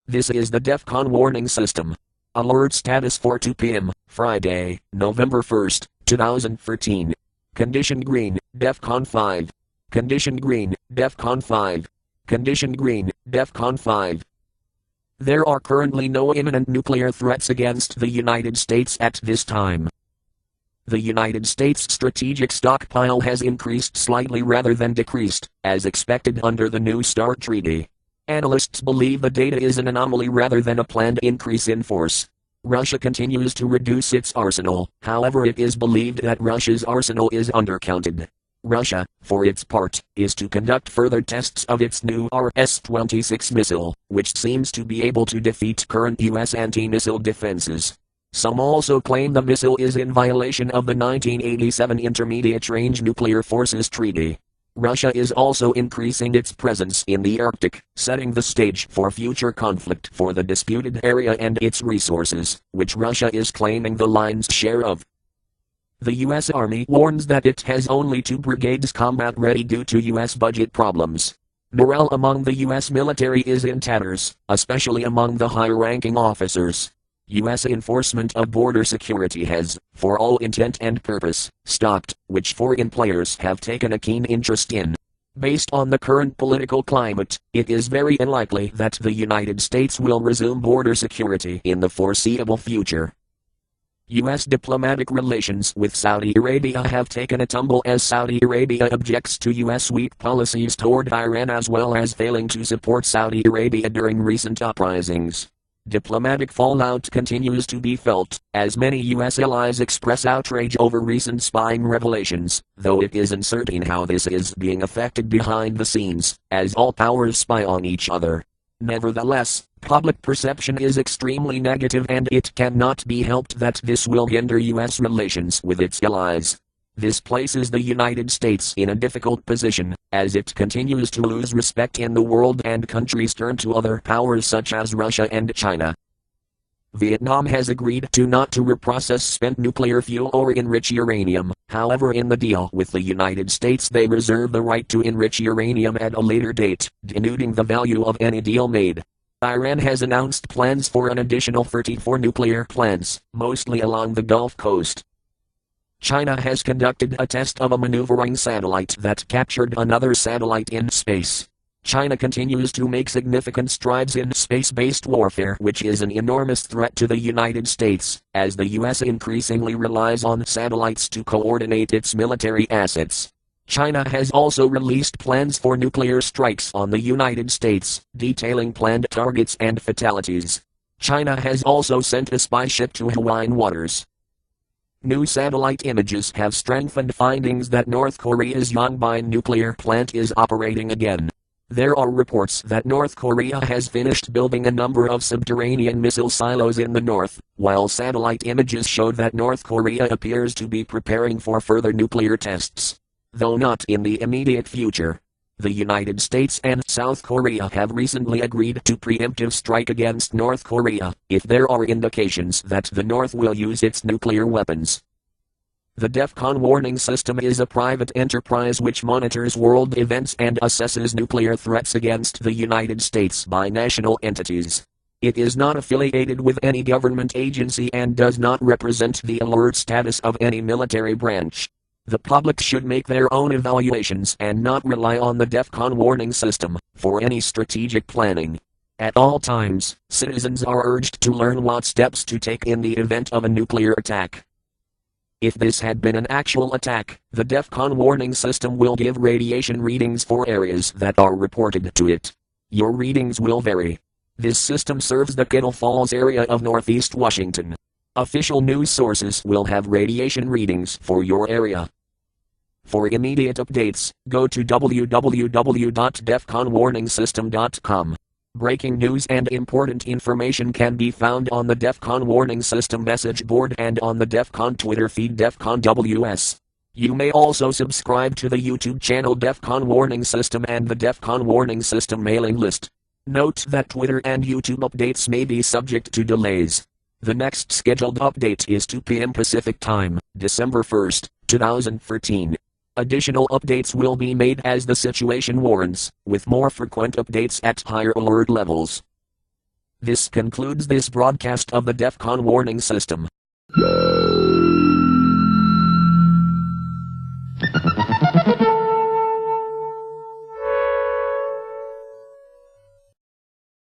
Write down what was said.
This is the DEFCON warning system. Alert status for 2 p.m., Friday, November 1st, 2013. Condition green, DEFCON 5. Condition green, DEFCON 5. Condition green, DEFCON 5. There are currently no imminent nuclear threats against the United States at this time. The United States strategic stockpile has increased slightly rather than decreased, as expected under the New START Treaty. Analysts believe the data is an anomaly rather than a planned increase in force. Russia continues to reduce its arsenal, however it is believed that Russia's arsenal is undercounted. Russia, for its part, is to conduct further tests of its new RS-26 missile, which seems to be able to defeat current U.S. anti-missile defenses. Some also claim the missile is in violation of the 1987 Intermediate Range Nuclear Forces Treaty. Russia is also increasing its presence in the Arctic, setting the stage for future conflict for the disputed area and its resources, which Russia is claiming the lion's share of. The U.S. Army warns that it has only 2 brigades combat ready due to U.S. budget problems. Morale among the U.S. military is in tatters, especially among the high-ranking officers. U.S. enforcement of border security has, for all intent and purpose, stopped, which foreign players have taken a keen interest in. Based on the current political climate, it is very unlikely that the United States will resume border security in the foreseeable future. U.S. diplomatic relations with Saudi Arabia have taken a tumble as Saudi Arabia objects to U.S. weak policies toward Iran as well as failing to support Saudi Arabia during recent uprisings. Diplomatic fallout continues to be felt, as many U.S. allies express outrage over recent spying revelations, though it is uncertain how this is being affected behind the scenes, as all powers spy on each other. Nevertheless, public perception is extremely negative and it cannot be helped that this will hinder U.S. relations with its allies. This places the United States in a difficult position, as it continues to lose respect in the world and countries turn to other powers such as Russia and China. Vietnam has agreed to not to reprocess spent nuclear fuel or enrich uranium, however in the deal with the United States they reserve the right to enrich uranium at a later date, denuding the value of any deal made. Iran has announced plans for an additional 34 nuclear plants, mostly along the Gulf Coast. China has conducted a test of a maneuvering satellite that captured another satellite in space. China continues to make significant strides in space-based warfare, which is an enormous threat to the United States, as the U.S. increasingly relies on satellites to coordinate its military assets. China has also released plans for nuclear strikes on the United States, detailing planned targets and fatalities. China has also sent a spy ship to Hawaiian waters. New satellite images have strengthened findings that North Korea's Yongbyon nuclear plant is operating again. There are reports that North Korea has finished building a number of subterranean missile silos in the north, while satellite images show that North Korea appears to be preparing for further nuclear tests. Though not in the immediate future. The United States and South Korea have recently agreed to preemptive strike against North Korea, if there are indications that the North will use its nuclear weapons. The DEFCON warning system is a private enterprise which monitors world events and assesses nuclear threats against the United States by national entities. It is not affiliated with any government agency and does not represent the alert status of any military branch. The public should make their own evaluations and not rely on the DEFCON warning system for any strategic planning. At all times, citizens are urged to learn what steps to take in the event of a nuclear attack. If this had been an actual attack, the DEFCON warning system will give radiation readings for areas that are reported to it. Your readings will vary. This system serves the Kittle Falls area of northeast Washington. Official news sources will have radiation readings for your area. For immediate updates, go to www.defconwarningsystem.com. Breaking news and important information can be found on the DEFCON warning system message board and on the DEFCON Twitter feed DEFCON WS. You may also subscribe to the YouTube channel DEFCON Warning System and the DEFCON Warning System mailing list. Note that Twitter and YouTube updates may be subject to delays. The next scheduled update is 2 p.m. Pacific Time, December 1st, 2013. Additional updates will be made as the situation warrants, with more frequent updates at higher alert levels. This concludes this broadcast of the DEFCON warning system.